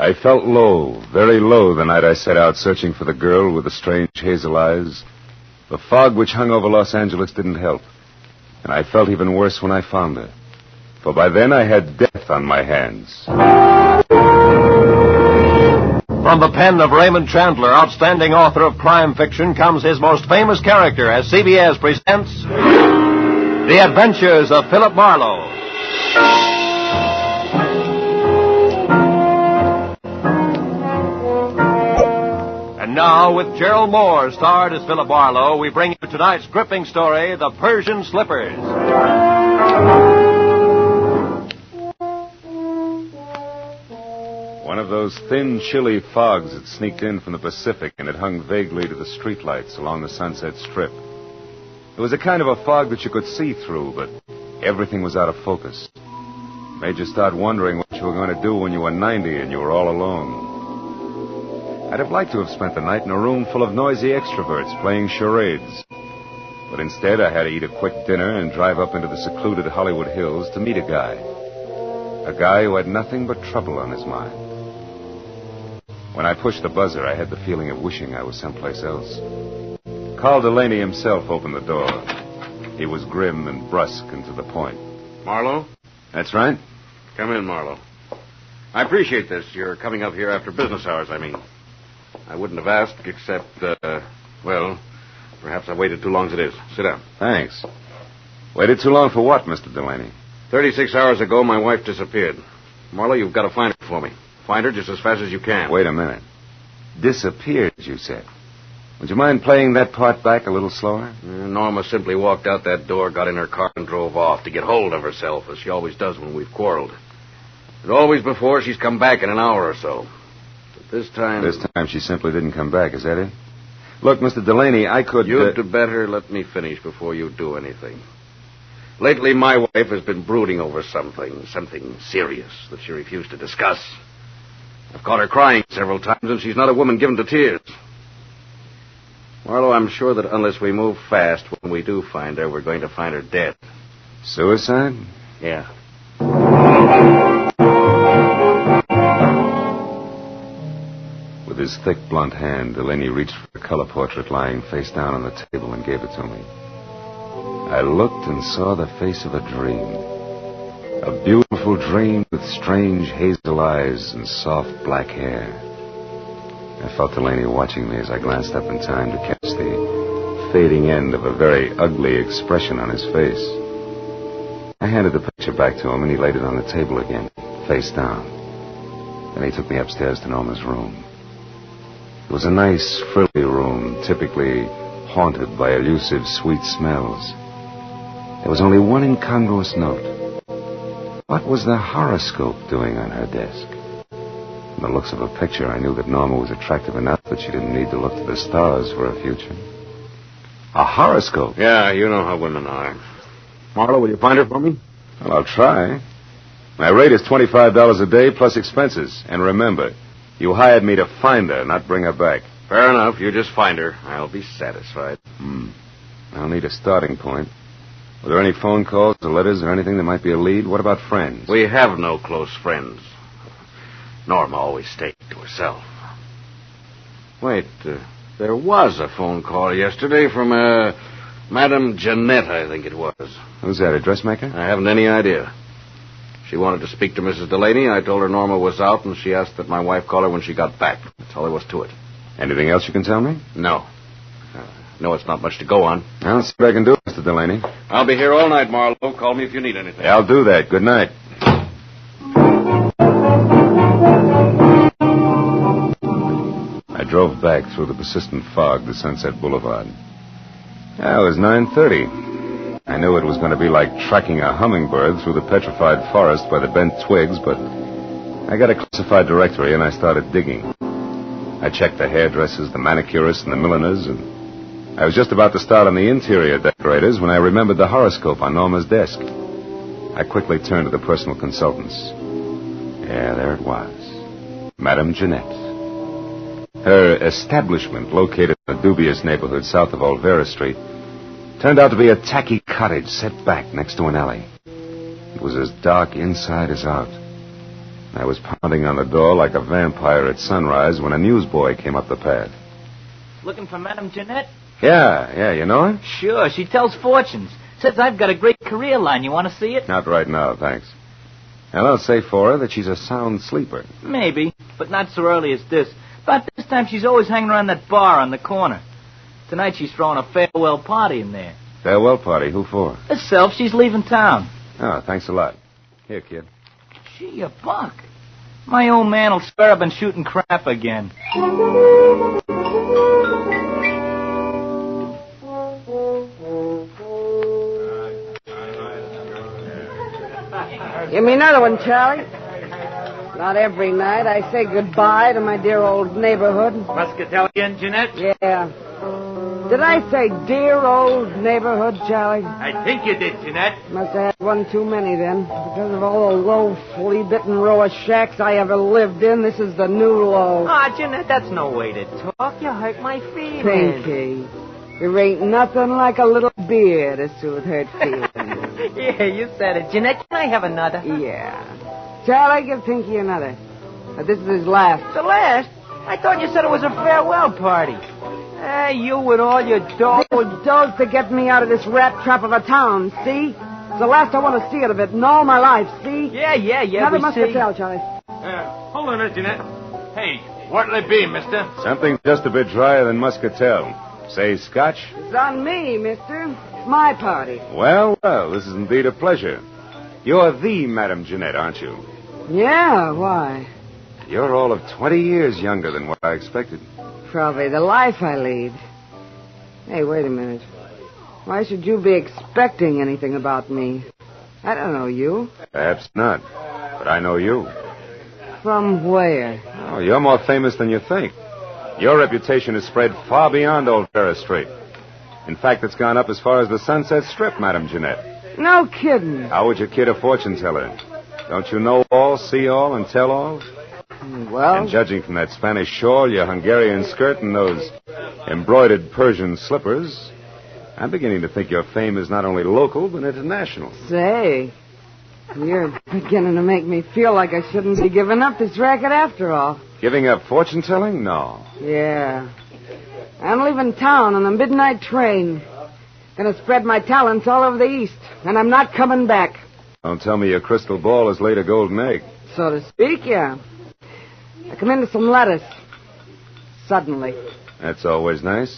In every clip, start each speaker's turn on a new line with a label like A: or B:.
A: I felt low, very low, the night I set out searching for the girl with the strange hazel eyes. The fog which hung over Los Angeles didn't help. And I felt even worse when I found her. For by then I had death on my hands.
B: From the pen of Raymond Chandler, outstanding author of crime fiction, comes his most famous character as CBS presents The Adventures of Philip Marlowe. And now, with Gerald Mohr starred as Philip Marlowe, we bring you tonight's gripping story, The Persian Slippers.
A: One of those thin, chilly fogs that sneaked in from the Pacific, and it hung vaguely to the streetlights along the Sunset Strip. It was a kind of a fog that you could see through, but everything was out of focus. It made you start wondering what you were going to do when you were 90 and you were all alone. I'd have liked to have spent the night in a room full of noisy extroverts playing charades. But instead, I had to eat a quick dinner and drive up into the secluded Hollywood Hills to meet a guy. A guy who had nothing but trouble on his mind. When I pushed the buzzer, I had the feeling of wishing I was someplace else. Carl Delaney himself opened the door. He was grim and brusque and to the point.
C: Marlowe?
A: That's right.
C: Come in, Marlowe. I appreciate this. You're coming up here after business hours, I mean. I wouldn't have asked except, perhaps I waited too long as it is. Sit down.
A: Thanks. Waited too long for what, Mr. Delaney?
C: 36 hours ago, my wife disappeared. Marlowe, you've got to find her for me. Find her just as fast as you can.
A: Wait a minute. Disappeared, you said. Would you mind playing that part back a little slower?
C: Norma simply walked out that door, got in her car, and drove off to get hold of herself, as she always does when we've quarreled. And always before, she's come back in an hour or so. But this time...
A: This time she simply didn't come back, is that it? Look, Mr. Delaney, I could...
C: You'd better let me finish before you do anything. Lately, my wife has been brooding over something serious that she refused to discuss. I've caught her crying several times, and she's not a woman given to tears. Marlowe, I'm sure that unless we move fast, when we do find her, we're going to find her dead.
A: Suicide?
C: Yeah.
A: With his thick, blunt hand, Delaney reached for a color portrait lying face down on the table and gave it to me. I looked and saw the face of a dream. A beautiful dream with strange hazel eyes and soft black hair. I felt Delaney watching me as I glanced up in time to catch the fading end of a very ugly expression on his face. I handed the picture back to him, and he laid it on the table again, face down. Then he took me upstairs to Norma's room. It was a nice, frilly room, typically haunted by elusive, sweet smells. There was only one incongruous note. What was the horoscope doing on her desk? From the looks of her picture, I knew that Norma was attractive enough that she didn't need to look to the stars for a future. A horoscope?
C: Yeah, you know how women are. Marlowe, will you find her for me?
A: Well, I'll try. My rate is $25 a day plus expenses. And remember, you hired me to find her, not bring her back.
C: Fair enough. You just find her. I'll be satisfied.
A: I'll need a starting point. Were there any phone calls or letters or anything that might be a lead? What about friends?
C: We have no close friends. Norma always stayed to herself. Wait, there was a phone call yesterday from, Madame Jeanette, I think it was.
A: Who's that, a dressmaker?
C: I haven't any idea. She wanted to speak to Mrs. Delaney. I told her Norma was out, and she asked that my wife call her when she got back. That's all there was to it.
A: Anything else you can tell me?
C: No. No, it's not much to go on.
A: I'll see what I can do, Mr. Delaney.
C: I'll be here all night, Marlowe. Call me if you need anything.
A: I'll do that. Good night. I drove back through the persistent fog to Sunset Boulevard. It was 9:30. I knew it was going to be like tracking a hummingbird through the petrified forest by the bent twigs, but I got a classified directory and I started digging. I checked the hairdressers, the manicurists, and the milliners, and I was just about to start on the interior decorators when I remembered the horoscope on Norma's desk. I quickly turned to the personal consultants. Yeah, there it was. Madame Jeanette. Her establishment, located in a dubious neighborhood south of Olvera Street, turned out to be a tacky cottage set back next to an alley. It was as dark inside as out. I was pounding on the door like a vampire at sunrise when a newsboy came up the path.
D: Looking for Madame Jeanette?
A: Yeah, you know her?
D: Sure, she tells fortunes. Says I've got a great career line. You want to see it?
A: Not right now, thanks. And I'll say for her that she's a sound sleeper.
D: Maybe, but not so early as this. About this time, she's always hanging around that bar on the corner. Tonight, she's throwing a farewell party in there.
A: Farewell party? Who for?
D: Herself. She's leaving town.
A: Oh, thanks a lot. Here, kid.
D: Gee, a buck. My old man will swear I've been shooting crap again.
E: Give me another one, Charlie. Not every night I say goodbye to my dear old neighborhood.
F: Muscatelian, Jeanette?
E: Yeah. Did I say dear old neighborhood, Charlie?
F: I think you did, Jeanette.
E: Must have had one too many then. Because of all the low, flea-bitten row of shacks I ever lived in, this is the new low.
F: Ah, Jeanette, that's no way to talk. You hurt my feelings.
E: Pinky, there ain't nothing like a little beer to soothe hurt feelings.
F: Yeah, you said it. Jeanette, can I have another?
E: Yeah. Charlie, give Pinky another. But this is his last.
F: The last? I thought you said it was a farewell party. You with all your dough.
E: Dough's to get me out of this rat trap of a town, see? It's the last I want to see it of it in all my life, see?
F: Yeah.
E: Another muscatel, Charlie.
F: Hold on a minute, Jeanette. Hey, what'll it be, mister?
A: Something just a bit drier than muscatel. Say scotch?
E: It's on me, mister. It's my party.
A: Well, this is indeed a pleasure. You're the Madame Jeanette, aren't you?
E: Yeah, why?
A: You're all of 20 years younger than what I expected.
E: Probably the life I lead. Hey, wait a minute. Why should you be expecting anything about me? I don't know you.
A: Perhaps not, but I know you.
E: From where?
A: Oh, you're more famous than you think. Your reputation has spread far beyond Old Ferris Strait. In fact, it's gone up as far as the Sunset Strip, Madame Jeanette.
E: No kidding.
A: How would you kid a fortune teller? Don't you know all, see all, and tell all?
E: Well...
A: And judging from that Spanish shawl, your Hungarian skirt, and those embroidered Persian slippers, I'm beginning to think your fame is not only local, but international.
E: Say, you're beginning to make me feel like I shouldn't be giving up this racket after all.
A: Giving up fortune-telling? No.
E: Yeah. I'm leaving town on the midnight train. Gonna spread my talents all over the East, and I'm not coming back.
A: Don't tell me your crystal ball has laid a golden egg.
E: So to speak, yeah. I come into some lettuce. Suddenly.
A: That's always nice.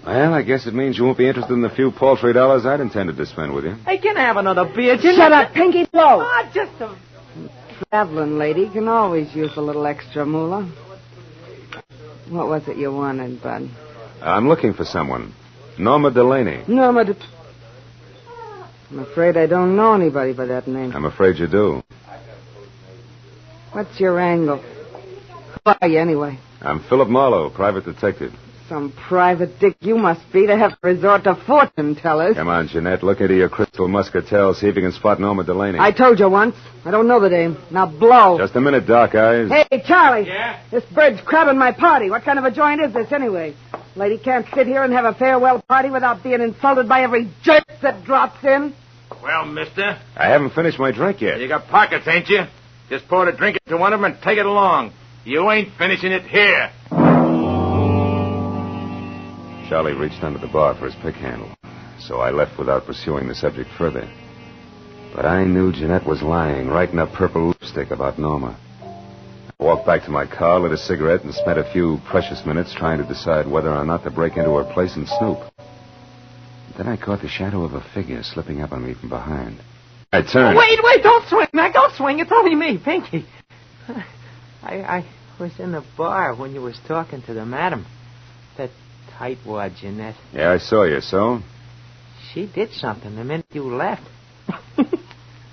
A: Well, I guess it means you won't be interested in the few paltry dollars I'd intended to spend with you.
F: Hey, can I have another beer?
E: Shut up, Pinky, slow.
F: Ah, just a...
E: Traveling lady can always use a little extra moolah. What was it you wanted, Bud?
A: I'm looking for someone. Norma Delaney.
E: I'm afraid I don't know anybody by that name.
A: I'm afraid you do.
E: What's your angle? Who are you, anyway?
A: I'm Philip Marlowe, private detective.
E: Some private dick you must be to have to resort to fortune tellers.
A: Come on, Jeanette. Look into your crystal muscatel. See if you can spot Norma Delaney.
E: I told you once. I don't know the dame. Now blow.
A: Just a minute, Dark Eyes.
E: Hey, Charlie.
F: Yeah?
E: This bird's crabbing my party. What kind of a joint is this, anyway? Lady can't sit here and have a farewell party without being insulted by every jerk that drops in.
F: Well, mister,
A: I haven't finished my drink yet.
F: you got pockets, ain't you? Just pour the drink into one of them and take it along. You ain't finishing it here.
A: Charlie reached under the bar for his pick handle, so I left without pursuing the subject further. But I knew Jeanette was lying, writing a purple lipstick about Norma. I walked back to my car, lit a cigarette, and spent a few precious minutes trying to decide whether or not to break into her place and snoop. Then I caught the shadow of a figure slipping up on me from behind. I turned.
F: Wait, don't swing. Now, don't swing. It's only me, Pinky. I was in the bar when you was talking to the madam. That tightwad, Jeanette.
A: Yeah, I saw you, so?
F: She did something the minute you left.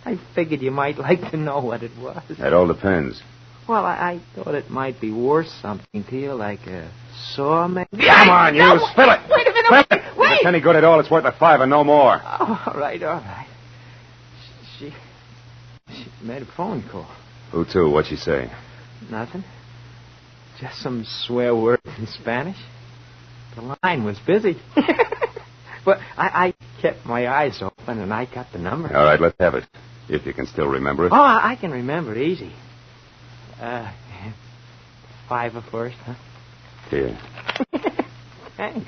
F: I figured you might like to know what it was.
A: That all depends.
F: Well, I thought it might be worth something to you, like a saw, maybe.
A: Come on, you. Spill it.
F: Wait a minute.
A: Spill it.
F: Wait.
A: If it's any good at all, it's worth a $5 and no more.
F: Oh, all right. She made a phone call.
A: Who to? What'd she say?
F: Nothing. Just some swear words in Spanish. The line was busy. But I kept my eyes open and I got the number.
A: All right, let's have it. If you can still remember it.
F: Oh, I can remember it easy. 5 first, huh?
A: Here.
F: Thanks.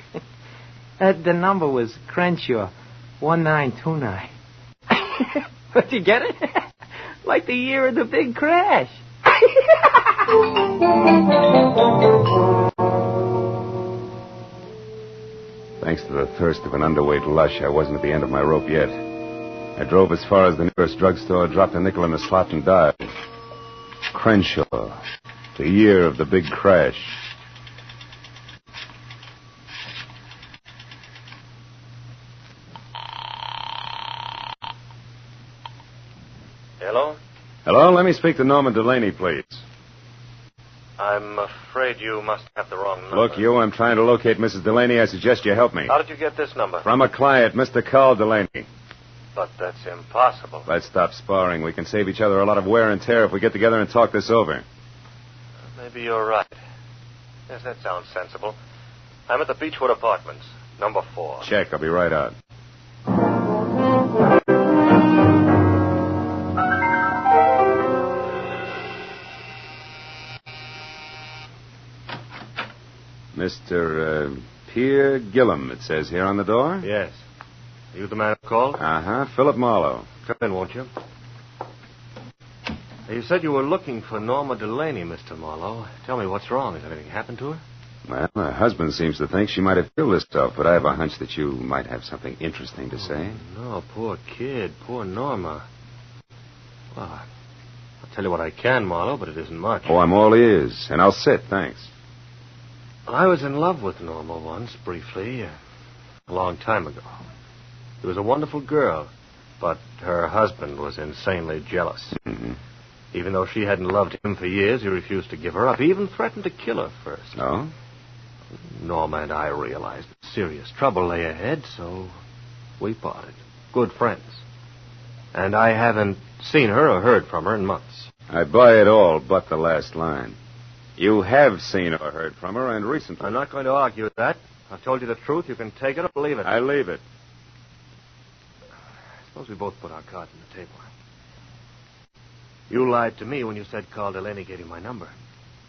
F: The number was Crenshaw, 1929. But you get it? Like the year of the big crash.
A: Thanks to the thirst of an underweight lush, I wasn't at the end of my rope yet. I drove as far as the nearest drugstore, dropped a nickel in the slot, and dialed. Crenshaw, the year of the big crash.
B: Hello?
A: Hello, let me speak to Norman Delaney, please.
B: I'm afraid you must have the wrong number.
A: Look, I'm trying to locate Mrs. Delaney. I suggest you help me.
B: How did you get this number?
A: From a client, Mr. Carl Delaney.
B: But that's impossible.
A: Let's stop sparring. We can save each other a lot of wear and tear if we get together and talk this over.
B: Maybe you're right. Yes, that sounds sensible. I'm at the Beechwood Apartments, number 4.
A: Check. I'll be right out. Mr. Pierre Gillum, it says here on the door.
B: Yes. Are you the man who called?
A: Uh-huh. Philip Marlowe.
B: Come in, won't you? You said you were looking for Norma Delaney, Mr. Marlowe. Tell me what's wrong. Has anything happened to her?
A: Well, her husband seems to think she might have killed herself, but I have a hunch that you might have something interesting to say.
B: No, poor kid. Poor Norma. Well, I'll tell you what I can, Marlowe, but it isn't much.
A: Oh, I'm all ears, and I'll sit, thanks.
B: I was in love with Norma once, briefly, a long time ago. She was a wonderful girl, but her husband was insanely jealous.
A: Mm-hmm.
B: Even though she hadn't loved him for years, he refused to give her up. He even threatened to kill her first.
A: Oh?
B: Norma and I realized that serious trouble lay ahead, so we parted. Good friends. And I haven't seen her or heard from her in months.
A: I buy it all but the last line. You have seen or heard from her, and recently.
B: I'm not going to argue with that. I've told you the truth. You can take it or leave it.
A: I leave it.
B: Suppose we both put our cards on the table. You lied to me when you said Carl Delaney gave you my number.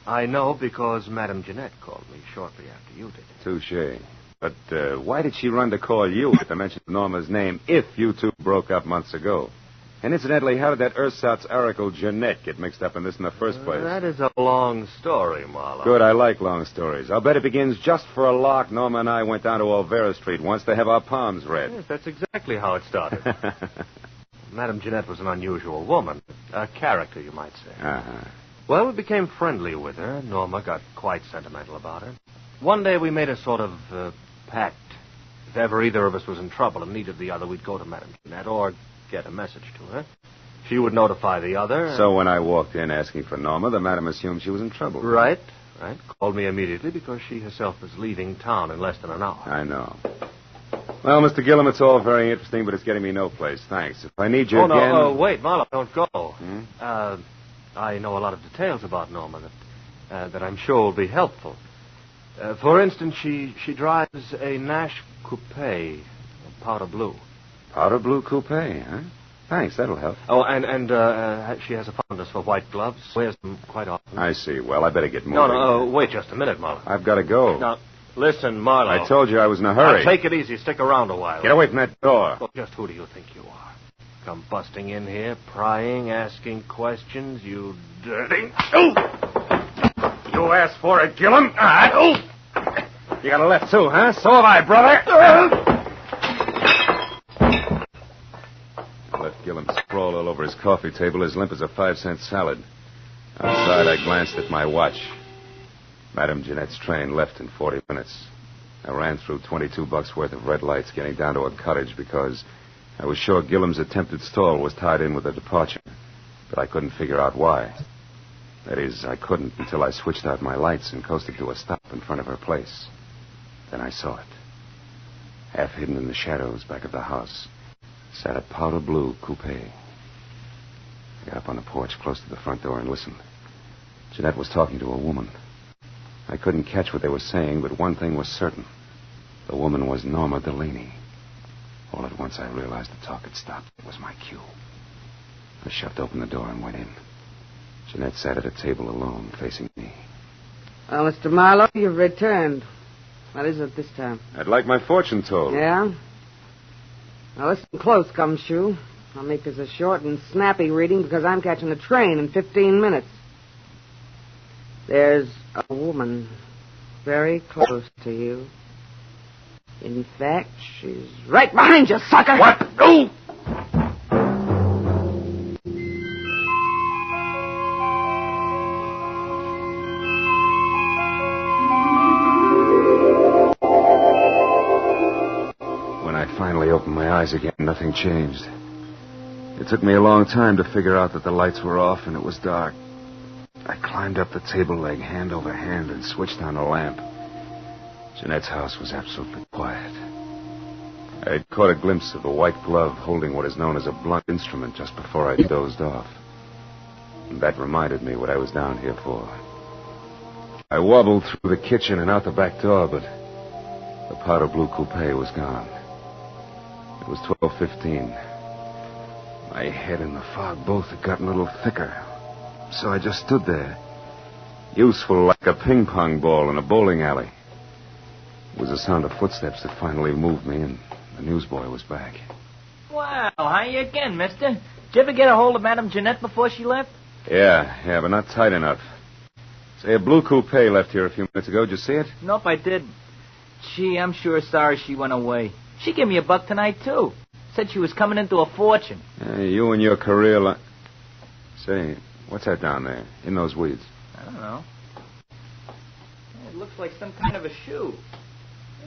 B: I know because Madame Jeanette called me shortly after you did.
A: Touché. But why did she run to call you at the mention of Norma's name if you two broke up months ago? And incidentally, how did that ersatz oracle Jeanette get mixed up in this in the first place?
B: That is a long story, Marlowe.
A: Good, I like long stories. I'll bet it begins just for a lark. Norma and I went down to Olvera Street once to have our palms read.
B: Yes, that's exactly how it started. Madame Jeanette was an unusual woman. A character, you might say.
A: Uh-huh.
B: Well, we became friendly with her. Norma got quite sentimental about her. One day we made a sort of pact. If ever either of us was in trouble and needed the other, we'd go to Madame Jeanette or get a message to her. She would notify the other.
A: So when I walked in asking for Norma, the madam assumed she was in trouble.
B: Right. Called me immediately because she herself was leaving town in less than an hour.
A: I know. Well, Mr. Gillum, it's all very interesting, but it's getting me no place. Thanks. If I need you again...
B: No, wait, Marlowe, don't go.
A: Hmm?
B: I know a lot of details about Norma that I'm sure will be helpful. For instance, she drives a Nash coupe, powder blue.
A: Powder blue coupe, huh? Thanks, that'll help.
B: Oh, and she has a fondness for white gloves. Wears them quite often.
A: I see. Well, I better get moving.
B: No, wait just a minute, Marlowe.
A: I've got to go.
B: Now, listen, Marlowe.
A: I told you I was in a hurry.
B: Now, take it easy. Stick around a while.
A: Get away from that door.
B: Well, just who do you think you are? Come busting in here, prying, asking questions, you dirty...
A: Oh! You asked for it, Gillum. Oh! You got a left, too, huh? So have I, brother. I left Gillum sprawled all over his coffee table, as limp as a 5-cent salad. Outside, I glanced at my watch. Madame Jeanette's train left in 40 minutes. I ran through $22 worth of red lights, getting down to a cottage because I was sure Gillum's attempted stall was tied in with the departure. But I couldn't figure out why. That is, I couldn't until I switched out my lights and coasted to a stop in front of her place. Then I saw it. Half hidden in the shadows back of the house sat a powder blue coupe. I got up on the porch close to the front door and listened. Jeanette was talking to a woman. I couldn't catch what they were saying, but one thing was certain. The woman was Norma Delaney. All at once I realized the talk had stopped. It was my cue. I shoved open the door and went in. Jeanette sat at a table alone, facing me.
E: Well, Mr. Marlowe, you've returned. What is it this time?
A: I'd like my fortune told.
E: Yeah? Now, listen close, Gumshoe. I'll make this a short and snappy reading because I'm catching a train in 15 minutes. There's a woman very close to you. In fact, she's right behind you, sucker!
C: What? No!
A: When I finally opened my eyes again, nothing changed. It took me a long time to figure out that the lights were off and it was dark. I climbed up the table leg, hand over hand, and switched on the lamp. Jeanette's house was absolutely quiet. I had caught a glimpse of a white glove holding what is known as a blunt instrument just before I dozed off. And that reminded me what I was down here for. I wobbled through the kitchen and out the back door, but the powder blue coupe was gone. It was 12:15. My head and the fog both had gotten a little thicker. So I just stood there, useful like a ping-pong ball in a bowling alley. It was the sound of footsteps that finally moved me, and the newsboy was back.
D: Well, how you again, mister? Did you ever get a hold of Madame Jeanette before she left?
A: Yeah, but not tight enough. Say, a blue coupe left here a few minutes ago. Did you see it?
D: Nope, I didn't. Gee, I'm sure sorry she went away. She gave me a buck tonight, too. Said she was coming into a fortune.
A: You and your career... Say, what's that down there, in those weeds?
D: I don't know. It looks like some kind of a shoe.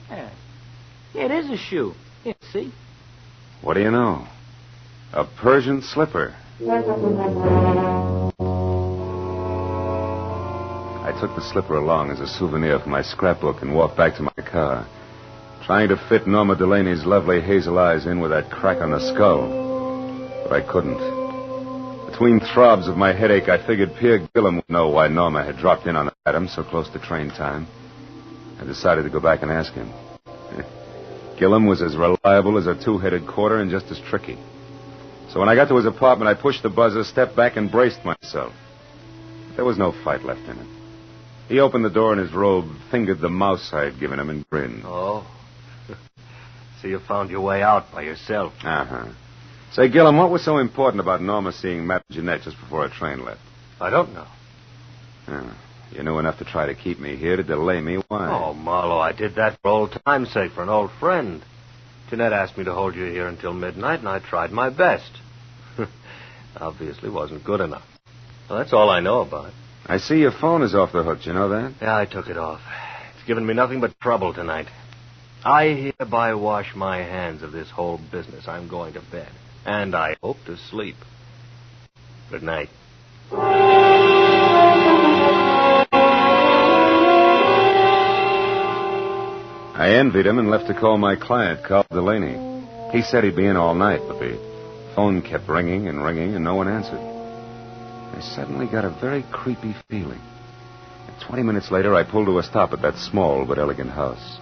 D: Yeah, it is a shoe. Yeah, see?
A: What do you know? A Persian slipper. I took the slipper along as a souvenir for my scrapbook and walked back to my car, trying to fit Norma Delaney's lovely hazel eyes in with that crack on the skull. But I couldn't. Between throbs of my headache, I figured Pierre Gillum would know why Norma had dropped in on Adam so close to train time. I decided to go back and ask him. Gillum was as reliable as a two-headed quarter and just as tricky. So when I got to his apartment, I pushed the buzzer, stepped back, and braced myself. There was no fight left in it. He opened the door in his robe, fingered the mouse I had given him, and grinned.
B: Oh. So you found your way out by yourself.
A: Uh-huh. Say, Gillum, what was so important about Norma seeing Madame Jeanette just before her train left?
B: I don't know.
A: You knew enough to try to keep me here, to delay me. Why?
B: Oh, Marlowe, I did that for old time's sake, for an old friend. Jeanette asked me to hold you here until midnight, and I tried my best. Obviously wasn't good enough. Well, that's all I know about it.
A: I see your phone is off the hook. You know that?
B: Yeah, I took it off. It's given me nothing but trouble tonight. I hereby wash my hands of this whole business. I'm going to bed. And I hope to sleep. Good night.
A: I envied him and left to call my client, Carl Delaney. He said he'd be in all night, but the phone kept ringing and ringing, and no one answered. I suddenly got a very creepy feeling. And 20 minutes later, I pulled to a stop at that small but elegant house.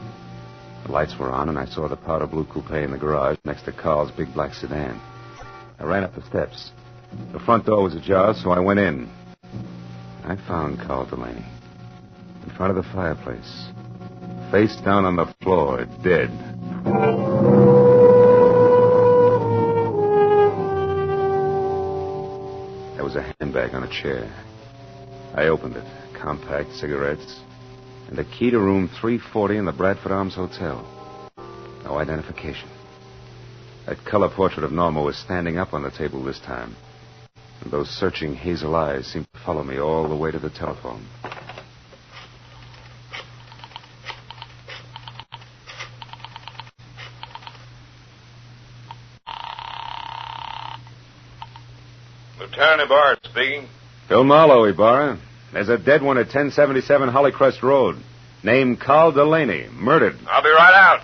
A: The lights were on, and I saw the powder blue coupe in the garage next to Carl's big black sedan. I ran up the steps. The front door was ajar, so I went in. I found Carl Delaney in front of the fireplace, face down on the floor, dead. There was a handbag on a chair. I opened it. Compact, cigarettes, and a key to room 340 in the Bradford Arms Hotel. No identification. That color portrait of Norma was standing up on the table this time, and those searching hazel eyes seemed to follow me all the way to the telephone.
C: Lieutenant Ibarra speaking.
A: Phil Marlowe, Ibarra. There's a dead one at 1077 Hollycrest Road, named Carl Delaney, murdered.
C: I'll be right out.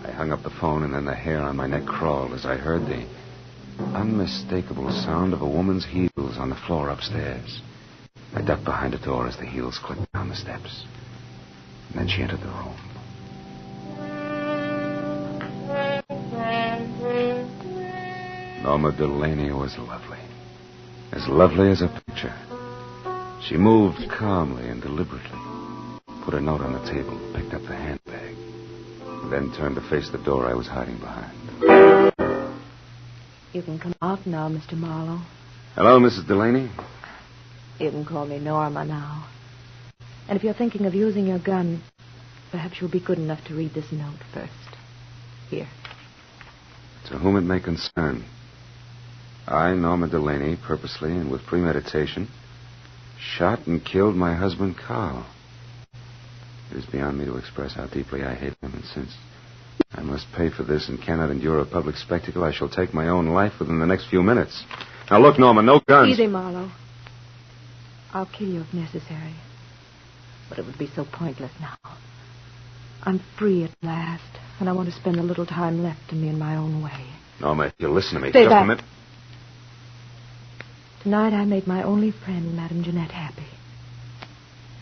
A: I hung up the phone, and then the hair on my neck crawled as I heard the unmistakable sound of a woman's heels on the floor upstairs. I ducked behind a door as the heels clicked down the steps. And then she entered the room. Norma Delaney was lovely. As lovely as a picture. She moved calmly and deliberately, put a note on the table, picked up the handbag, and then turned to face the door I was hiding behind.
G: You can come out now, Mr. Marlowe.
A: Hello, Mrs. Delaney.
G: You can call me Norma now. And if you're thinking of using your gun, perhaps you'll be good enough to read this note first. Here.
A: To whom it may concern. I, Norma Delaney, purposely and with premeditation, shot and killed my husband, Carl. It is beyond me to express how deeply I hate him, and since I must pay for this and cannot endure a public spectacle, I shall take my own life within the next few minutes. Now, look, Norma, no guns.
G: Easy, Marlowe. I'll kill you if necessary. But it would be so pointless now. I'm free at last, and I want to spend a little time left to me in my own way.
A: Norma, if you'll listen to me.
G: Stay
A: just
G: back.
A: a minute.
G: Tonight I made my only friend, Madame Jeanette, happy.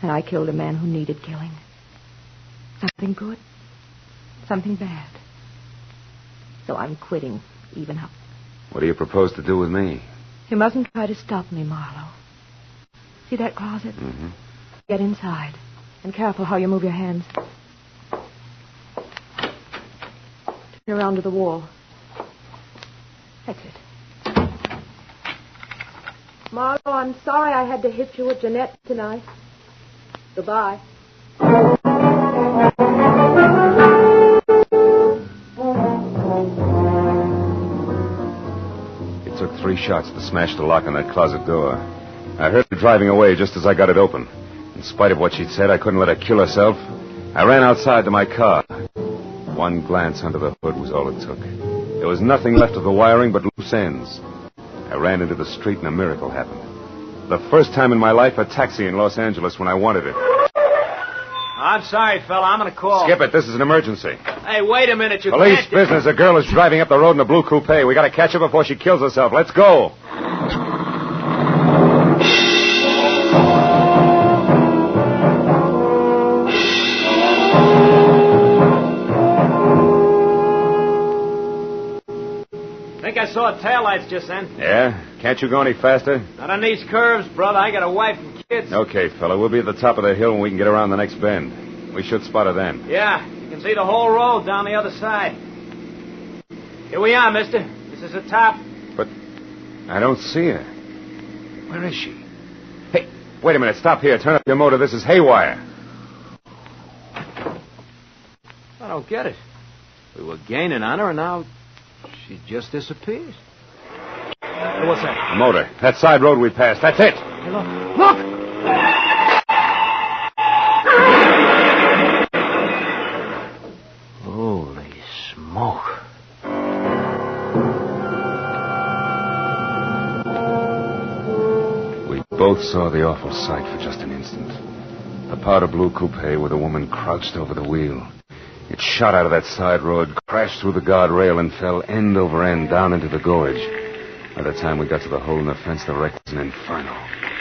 G: And I killed a man who needed killing. Something good, something bad. So I'm quitting, even up.
A: What do you propose to do with me?
G: You mustn't try to stop me, Marlowe. See that closet?
A: Mm-hmm.
G: Get inside. And careful how you move your hands. Turn around to the wall. That's it. Marlowe, I'm sorry I had to hit you with Jeanette tonight. Goodbye.
A: It took 3 shots to smash the lock on that closet door. I heard her driving away just as I got it open. In spite of what she'd said, I couldn't let her kill herself. I ran outside to my car. One glance under the hood was all it took. There was nothing left of the wiring but loose ends. I ran into the street and a miracle happened. The first time in my life, a taxi in Los Angeles when I wanted it.
D: I'm sorry, fella. I'm going to call.
A: Skip it. This is an emergency.
D: Hey, wait a minute. You
A: Police
D: can't...
A: business. A girl is driving up the road in a blue coupe. We got to catch her before she kills herself. Let's go.
D: I saw taillights just then.
A: Yeah? Can't you go any faster?
D: Not on these curves, brother. I got a wife and kids.
A: Okay, fella. We'll be at the top of the hill when we can get around the next bend. We should spot her then.
D: Yeah. You can see the whole road down the other side. Here we are, mister. This is the top.
A: But I don't see her. Where is she? Hey, wait a minute. Stop here. Turn up your motor. This is haywire.
F: I don't get it. We were gaining on her, and now she just disappears.
D: Hey, what's that?
A: A motor. That side road we passed. That's it.
D: Hey, look. Look!
F: Holy smoke.
A: We both saw the awful sight for just an instant. The powder blue coupe with a woman crouched over the wheel. It shot out of that side road, crashed through the guardrail, and fell end over end down into the gorge. By the time we got to the hole in the fence, the wreck was an inferno.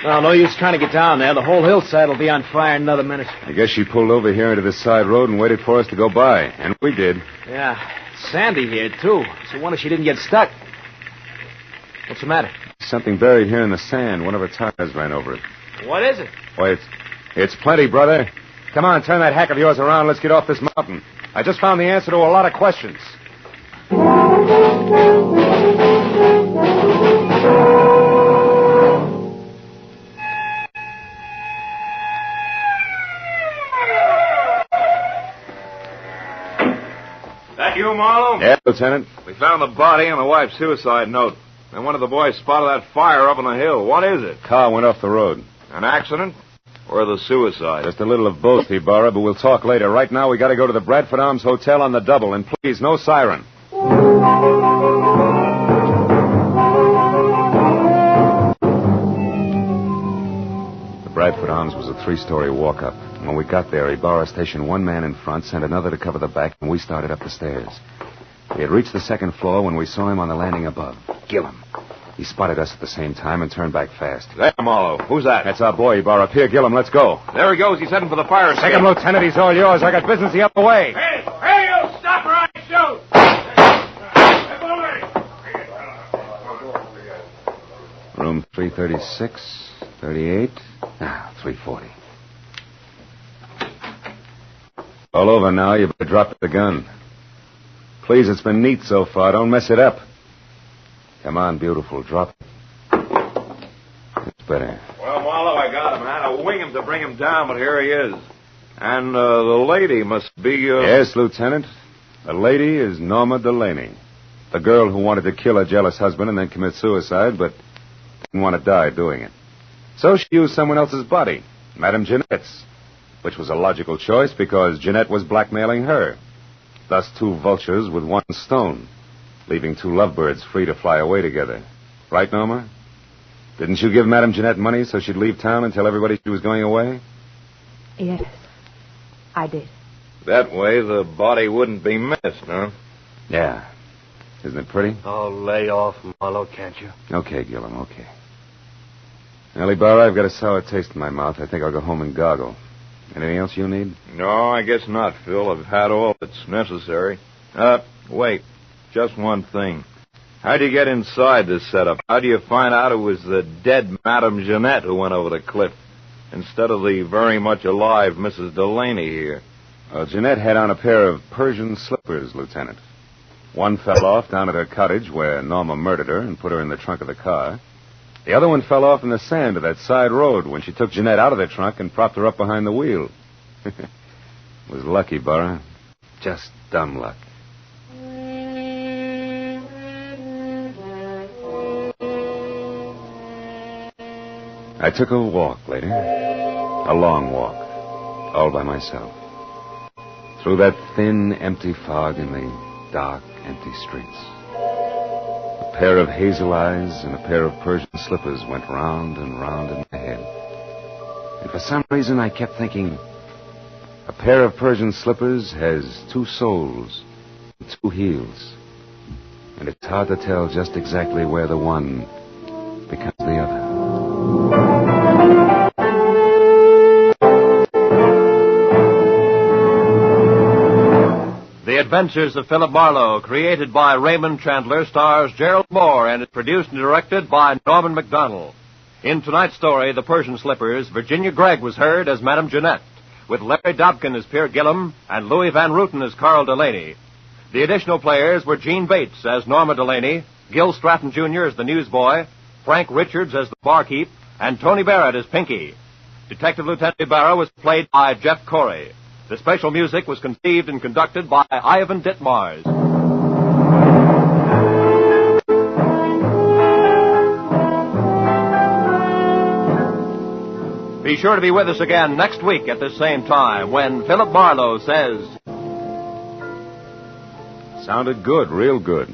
D: Well, no use trying to get down there. The whole hillside will be on fire in another minute.
A: I guess she pulled over here into this side road and waited for us to go by. And we did.
D: Yeah. It's sandy here, too. So I wonder if she didn't get stuck. What's the matter?
A: Something buried here in the sand. One of her tires ran over it.
D: What is it?
A: Why, it's plenty, brother. Come on, turn that hack of yours around. Let's get off this mountain. I just found the answer to a lot of questions.
C: That you, Marlowe?
A: Yeah, Lieutenant.
C: We found the body and the wife's suicide note. And one of the boys spotted that fire up on the hill. What is it?
A: Car went off the road.
C: An accident? Or the suicide?
A: Just a little of both, Ibarra, but we'll talk later. Right now, we got to go to the Bradford Arms Hotel on the double. And please, no siren. The Bradford Arms was a 3-story walk-up. When we got there, Ibarra stationed one man in front, sent another to cover the back, and we started up the stairs. We had reached the second floor when we saw him on the landing above. Gillum. He spotted us at the same time and turned back fast.
C: There, Marlowe. Who's that?
A: That's our boy, Ibarra. Pierre Gillum. Let's go.
C: There he goes. He's heading for the fire escape.
A: Take him, Lieutenant. He's all yours. I got business the other way.
C: Hey, you! Stop or I shoot!
A: 336, 38, 340. All over now. You better drop the gun. Please, it's been neat so far. Don't mess it up. Come on, beautiful. Drop it. It's better.
H: Well, Marlowe, I got him. I had to wing him to bring him down, but here he is. And the lady must be...
A: Yes, Lieutenant. The lady is Norma Delaney. The girl who wanted to kill her jealous husband and then commit suicide, but didn't want to die doing it. So she used someone else's body, Madame Jeanette's, which was a logical choice because Jeanette was blackmailing her. Thus, two vultures with one stone, leaving two lovebirds free to fly away together. Right, Norma? Didn't you give Madame Jeanette money so she'd leave town and tell everybody she was going away?
G: Yes, I did.
H: That way the body wouldn't be missed, huh?
A: Yeah. Isn't it pretty?
B: Oh, lay off, Marlowe, can't you?
A: Okay, Gillum, okay. Ellie Barra, I've got a sour taste in my mouth. I think I'll go home and goggle. Anything else you need?
H: No, I guess not, Phil. I've had all that's necessary. Wait. Just one thing. How'd you get inside this setup? How do you find out it was the dead Madame Jeanette who went over the cliff instead of the very much alive Mrs. Delaney here?
A: Well, Jeanette had on a pair of Persian slippers, Lieutenant. One fell off down at her cottage where Norma murdered her and put her in the trunk of the car. The other one fell off in the sand of that side road when she took Jeanette out of the trunk and propped her up behind the wheel. It was lucky, Burra. Just dumb luck. I took a walk later. A long walk. All by myself. Through that thin, empty fog in the dark, empty streets. A pair of hazel eyes and a pair of Persian slippers went round and round in my head. And for some reason I kept thinking, a pair of Persian slippers has two soles and two heels. And it's hard to tell just exactly where the one becomes the other.
B: The Adventures of Philip Marlowe, created by Raymond Chandler, stars Gerald Mohr and is produced and directed by Norman Macdonnell. In tonight's story, The Persian Slippers, Virginia Gregg was heard as Madame Jeanette, with Larry Dobkin as Pierre Gillum and Louis Van Rooten as Carl Delaney. The additional players were Gene Bates as Norma Delaney, Gil Stratton Jr. as the newsboy, Frank Richards as the barkeep, and Tony Barrett as Pinky. Detective Lieutenant Ibarra was played by Jeff Corey. The special music was conceived and conducted by Ivan Ditmars. Be sure to be with us again next week at this same time when Philip Marlowe says...
A: Sounded good, real good.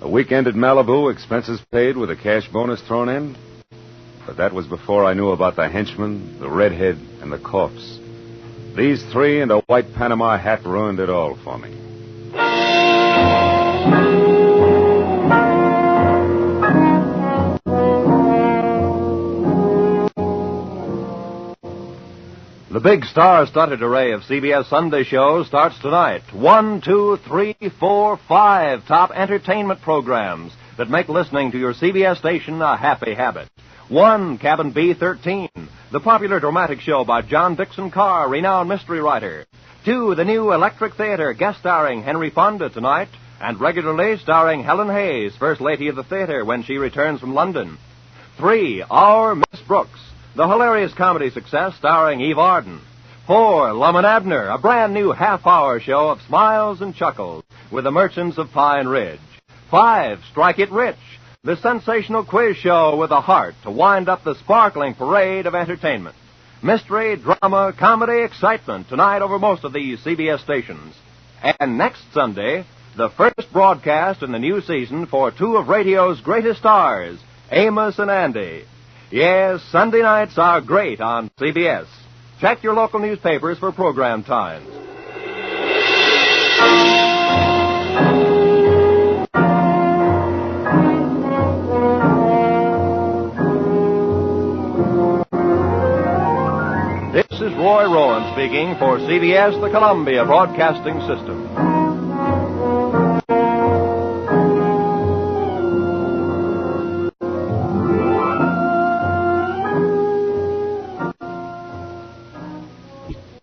A: A weekend at Malibu, expenses paid with a cash bonus thrown in. But that was before I knew about the henchman, the redhead, and the corpse. These three and a white Panama hat ruined it all for me.
B: The big star-studded array of CBS Sunday shows starts tonight. 1, 2, 3, 4, 5 top entertainment programs that make listening to your CBS station a happy habit. 1, Cabin B-13, the popular dramatic show by John Dixon Carr, renowned mystery writer. 2, the new Electric Theater, guest starring Henry Fonda tonight, and regularly starring Helen Hayes, First Lady of the Theater, when she returns from London. 3, Our Miss Brooks, the hilarious comedy success starring Eve Arden. 4, Lum and Abner, a brand new half-hour show of smiles and chuckles with the Merchants of Pine Ridge. 5, Strike It Rich, the sensational quiz show with a heart to wind up the sparkling parade of entertainment. Mystery, drama, comedy, excitement tonight over most of these CBS stations. And next Sunday, the first broadcast in the new season for two of radio's greatest stars, Amos and Andy. Yes, Sunday nights are great on CBS. Check your local newspapers for program times. This is Roy Rowan speaking for CBS, the Columbia Broadcasting System.